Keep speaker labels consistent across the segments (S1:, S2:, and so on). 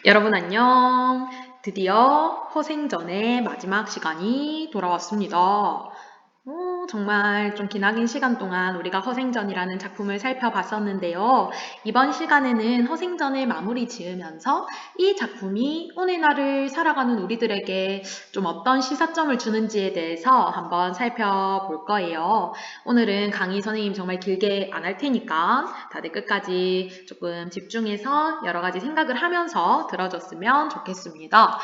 S1: 여러분 안녕. 드디어 허생전의 마지막 시간이 돌아왔습니다. 정말 좀 기나긴 시간 동안 우리가 허생전이라는 작품을 살펴봤었는데요. 이번 시간에는 허생전을 마무리 지으면서 이 작품이 오늘날을 살아가는 우리들에게 좀 어떤 시사점을 주는지에 대해서 한번 살펴볼 거예요. 오늘은 강의 선생님 정말 길게 안 할 테니까 다들 끝까지 조금 집중해서 여러 가지 생각을 하면서 들어줬으면 좋겠습니다.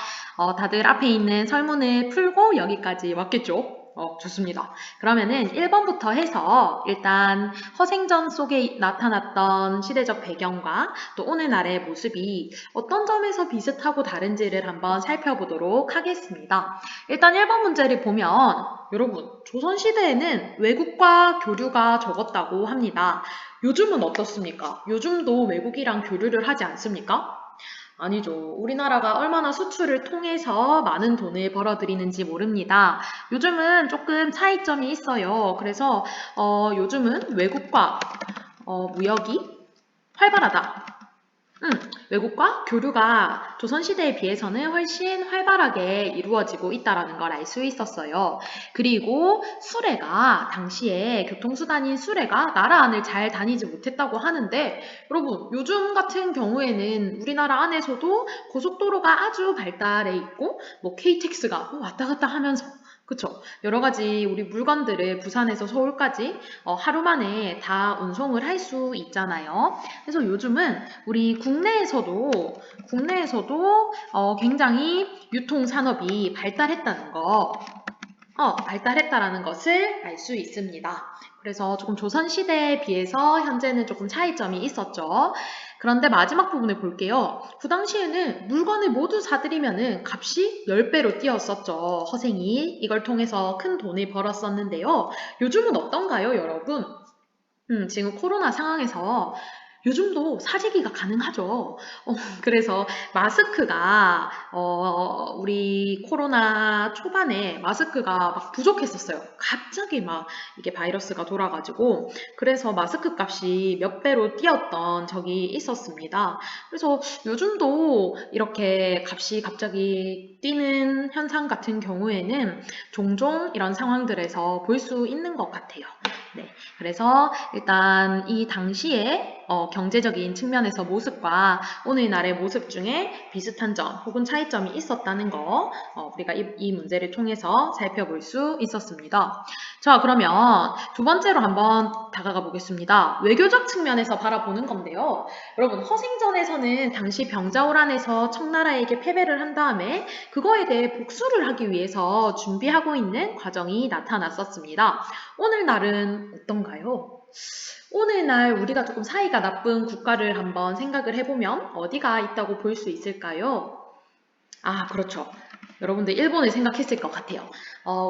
S1: 다들 앞에 있는 설문을 풀고 여기까지 왔겠죠? 좋습니다. 그러면은 1번부터 해서 일단 허생전 속에 나타났던 시대적 배경과 또 오늘날의 모습이 어떤 점에서 비슷하고 다른지를 한번 살펴보도록 하겠습니다. 일단 1번 문제를 보면 여러분 조선시대에는 외국과 교류가 적었다고 합니다. 요즘은 어떻습니까? 요즘도 외국이랑 교류를 하지 않습니까? 아니죠. 우리나라가 얼마나 수출을 통해서 많은 돈을 벌어들이는지 모릅니다. 요즘은 조금 차이점이 있어요. 그래서 요즘은 외국과 무역이 활발하다. 외국과 교류가 조선시대에 비해서는 훨씬 활발하게 이루어지고 있다는 걸 알 수 있었어요. 그리고 수레가 당시에 교통수단인 수레가 나라 안을 잘 다니지 못했다고 하는데 여러분 요즘 같은 경우에는 우리나라 안에서도 고속도로가 아주 발달해 있고 뭐 KTX가 왔다 갔다 하면서 그쵸. 여러 가지 우리 물건들을 부산에서 서울까지 하루 만에 다 운송을 할 수 있잖아요. 그래서 요즘은 우리 국내에서도 굉장히 유통산업이 발달했다라는 것을 알 수 있습니다. 그래서 조금 조선시대에 비해서 현재는 조금 차이점이 있었죠. 그런데 마지막 부분을 볼게요. 그 당시에는 물건을 모두 사들이면은 값이 10배로 뛰었었죠. 허생이 이걸 통해서 큰 돈을 벌었었는데요. 요즘은 어떤가요, 여러분? 지금 코로나 상황에서 요즘도 사재기가 가능하죠. 그래서 마스크가 우리 코로나 초반에 마스크가 막 부족했었어요. 갑자기 막 이게 바이러스가 돌아가지고 그래서 마스크 값이 몇 배로 뛰었던 적이 있었습니다. 그래서 요즘도 이렇게 값이 갑자기 뛰는 현상 같은 경우에는 종종 이런 상황들에서 볼 수 있는 것 같아요. 네, 그래서 일단 이 당시에 경제적인 측면에서 모습과 오늘날의 모습 중에 비슷한 점 혹은 차이점이 있었다는 거 우리가 이 문제를 통해서 살펴볼 수 있었습니다. 자, 그러면 두 번째로 한번 다가가 보겠습니다. 외교적 측면에서 바라보는 건데요. 여러분, 허생전에서는 당시 병자호란에서 청나라에게 패배를 한 다음에 그거에 대해 복수를 하기 위해서 준비하고 있는 과정이 나타났었습니다. 오늘날은 어떤가요? 오늘날 우리가 조금 사이가 나쁜 국가를 한번 생각을 해보면 어디가 있다고 볼 수 있을까요? 아, 그렇죠. 여러분들 일본을 생각했을 것 같아요.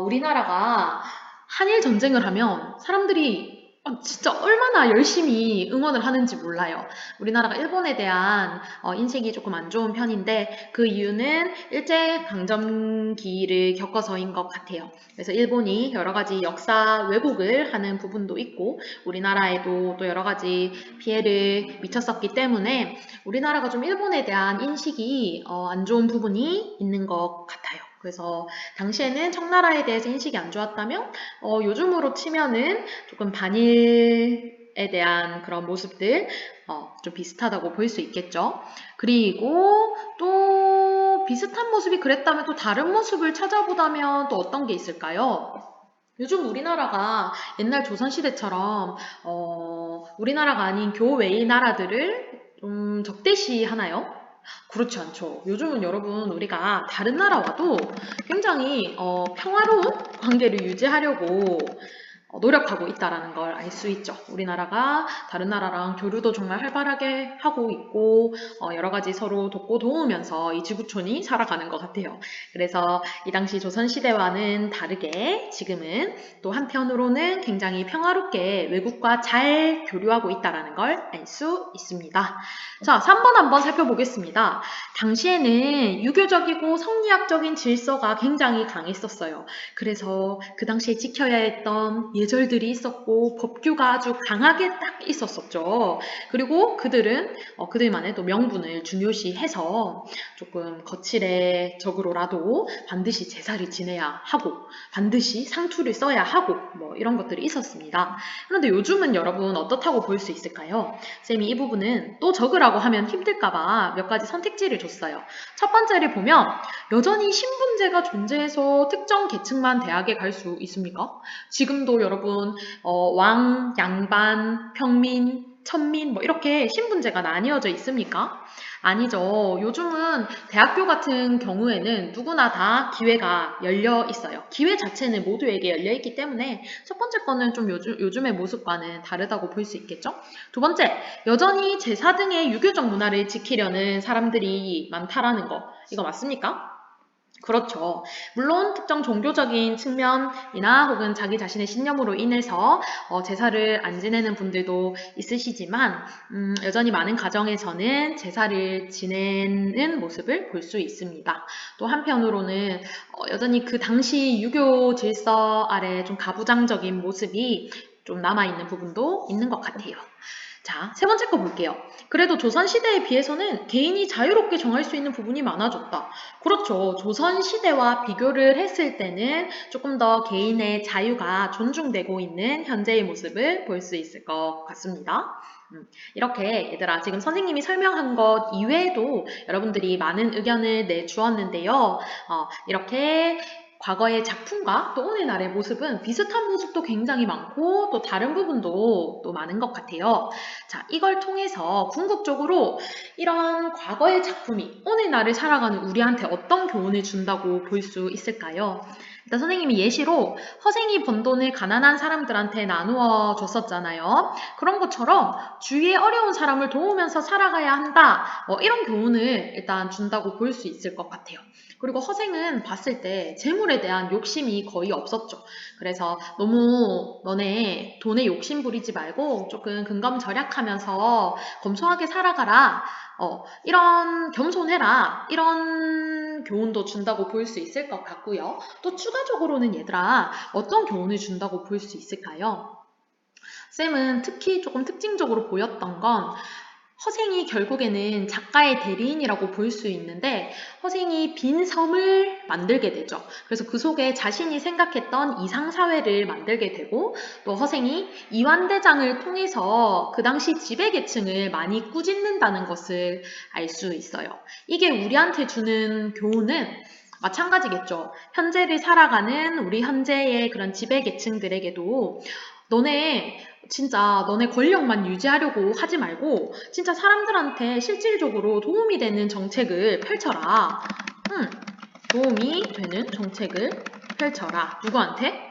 S1: 우리나라가 한일 전쟁을 하면 사람들이 진짜 얼마나 열심히 응원을 하는지 몰라요. 우리나라가 일본에 대한 인식이 조금 안 좋은 편인데 그 이유는 일제강점기를 겪어서인 것 같아요. 그래서 일본이 여러 가지 역사 왜곡을 하는 부분도 있고 우리나라에도 또 여러 가지 피해를 미쳤었기 때문에 우리나라가 좀 일본에 대한 인식이 안 좋은 부분이 있는 것 같아요. 그래서 당시에는 청나라에 대해서 인식이 안 좋았다면 요즘으로 치면은 조금 반일에 대한 그런 모습들 좀 비슷하다고 볼 수 있겠죠. 그리고 또 비슷한 모습이 그랬다면 또 다른 모습을 찾아보다면 또 어떤 게 있을까요? 요즘 우리나라가 옛날 조선시대처럼 우리나라가 아닌 교외의 나라들을 좀 적대시하나요? 그렇지 않죠. 요즘은 여러분 우리가 다른 나라와도 굉장히 평화로운 관계를 유지하려고 노력하고 있다라는 걸 알 수 있죠. 우리나라가 다른 나라랑 교류도 정말 활발하게 하고 있고 여러 가지 서로 돕고 도우면서 이 지구촌이 살아가는 것 같아요. 그래서 이 당시 조선시대와는 다르게 지금은 또 한편으로는 굉장히 평화롭게 외국과 잘 교류하고 있다라는 걸 알 수 있습니다. 자, 3번 한번 살펴보겠습니다. 당시에는 유교적이고 성리학적인 질서가 굉장히 강했었어요. 그래서 그 당시에 지켜야 했던 예절들이 있었고 법규가 아주 강하게 딱 있었었죠. 그리고 그들만의 또 명분을 중요시해서 조금 거칠애적으로라도 반드시 제사를 지내야 하고 반드시 상투를 써야 하고 뭐 이런 것들이 있었습니다. 그런데 요즘은 여러분 어떻다고 볼 수 있을까요? 쌤이 이 부분은 또 적으라고 하면 힘들까봐 몇 가지 선택지를 줬어요. 첫 번째를 보면 여전히 신분제가 존재해서 특정 계층만 대학에 갈 수 있습니까? 지금도 여러분 왕, 양반, 평민, 천민 뭐 이렇게 신분제가 나뉘어져 있습니까? 아니죠. 요즘은 대학교 같은 경우에는 누구나 다 기회가 열려 있어요. 기회 자체는 모두에게 열려 있기 때문에 첫 번째 거는 좀 요즘의 모습과는 다르다고 볼 수 있겠죠? 두 번째, 여전히 제사 등의 유교적 문화를 지키려는 사람들이 많다라는 거. 이거 맞습니까? 그렇죠. 물론 특정 종교적인 측면이나 혹은 자기 자신의 신념으로 인해서 제사를 안 지내는 분들도 있으시지만 여전히 많은 가정에서는 제사를 지내는 모습을 볼 수 있습니다. 또 한편으로는 여전히 그 당시 유교 질서 아래 좀 가부장적인 모습이 좀 남아있는 부분도 있는 것 같아요. 자, 세 번째 거 볼게요. 그래도 조선시대에 비해서는 개인이 자유롭게 정할 수 있는 부분이 많아졌다. 그렇죠. 조선시대와 비교를 했을 때는 조금 더 개인의 자유가 존중되고 있는 현재의 모습을 볼 수 있을 것 같습니다. 이렇게 얘들아 지금 선생님이 설명한 것 이외에도 여러분들이 많은 의견을 내주었는데요. 이렇게 과거의 작품과 또 오늘날의 모습은 비슷한 모습도 굉장히 많고 또 다른 부분도 또 많은 것 같아요. 자, 이걸 통해서 궁극적으로 이런 과거의 작품이 오늘날을 살아가는 우리한테 어떤 교훈을 준다고 볼 수 있을까요? 일단 선생님이 예시로 허생이 번 돈을 가난한 사람들한테 나누어 줬었잖아요. 그런 것처럼 주위에 어려운 사람을 도우면서 살아가야 한다. 이런 교훈을 일단 준다고 볼 수 있을 것 같아요. 그리고 허생은 봤을 때 재물에 대한 욕심이 거의 없었죠. 그래서 너무 너네 돈에 욕심 부리지 말고 조금 근검절약하면서 검소하게 살아가라. 이런 겸손해라. 이런 교훈도 준다고 볼 수 있을 것 같고요. 또 추가적으로는 얘들아 어떤 교훈을 준다고 볼 수 있을까요? 쌤은 특히 조금 특징적으로 보였던 건 허생이 결국에는 작가의 대리인이라고 볼 수 있는데 허생이 빈 섬을 만들게 되죠. 그래서 그 속에 자신이 생각했던 이상사회를 만들게 되고 또 허생이 이완대장을 통해서 그 당시 지배계층을 많이 꾸짖는다는 것을 알 수 있어요. 이게 우리한테 주는 교훈은 마찬가지겠죠. 현재를 살아가는 우리 현재의 그런 지배계층들에게도 너네 권력만 유지하려고 하지 말고 진짜 사람들한테 실질적으로 도움이 되는 정책을 펼쳐라. 도움이 되는 정책을 펼쳐라. 누구한테?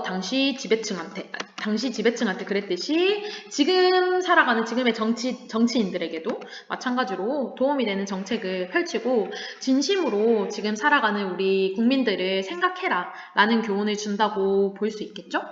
S1: 당시 지배층한테 그랬듯이 지금 살아가는 지금의 정치인들에게도 마찬가지로 도움이 되는 정책을 펼치고 진심으로 지금 살아가는 우리 국민들을 생각해라 라는 교훈을 준다고 볼 수 있겠죠?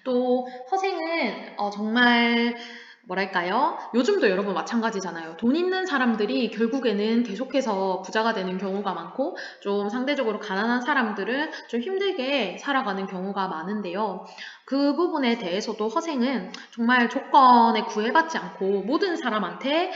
S1: 또 허생은 정말 뭐랄까요? 요즘도 여러분 마찬가지잖아요. 돈 있는 사람들이 결국에는 계속해서 부자가 되는 경우가 많고 좀 상대적으로 가난한 사람들은 좀 힘들게 살아가는 경우가 많은데요. 그 부분에 대해서도 허생은 정말 조건에 구애받지 않고 모든 사람한테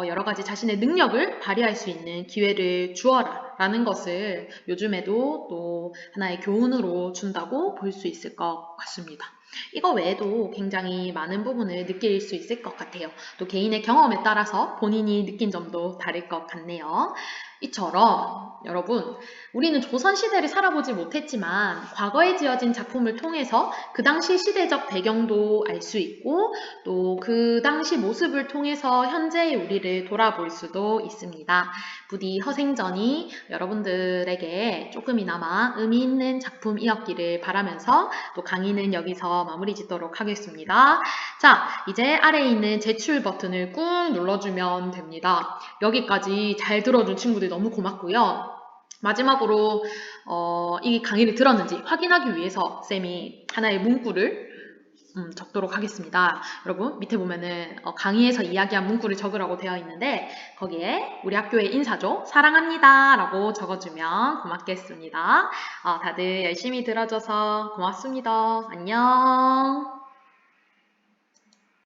S1: 여러 가지 자신의 능력을 발휘할 수 있는 기회를 주어라 라는 것을 요즘에도 또 하나의 교훈으로 준다고 볼 수 있을 것 같습니다. 이거 외에도 굉장히 많은 부분을 느낄 수 있을 것 같아요. 또 개인의 경험에 따라서 본인이 느낀 점도 다를 것 같네요. 이처럼 여러분 우리는 조선시대를 살아보지 못했지만 과거에 지어진 작품을 통해서 그 당시 시대적 배경도 알 수 있고 또 그 당시 모습을 통해서 현재의 우리를 돌아볼 수도 있습니다. 부디 허생전이 여러분들에게 조금이나마 의미 있는 작품이었기를 바라면서 또 강의는 여기서 마무리 짓도록 하겠습니다. 자, 이제 아래에 있는 제출 버튼을 꾹 눌러주면 됩니다. 여기까지 잘 들어준 친구들 너무 고맙고요. 마지막으로 이 강의를 들었는지 확인하기 위해서 쌤이 하나의 문구를 적도록 하겠습니다. 여러분 밑에 보면은 강의에서 이야기한 문구를 적으라고 되어 있는데 거기에 우리 학교의 인사죠. 사랑합니다 라고 적어주면 고맙겠습니다. 다들 열심히 들어줘서 고맙습니다. 안녕.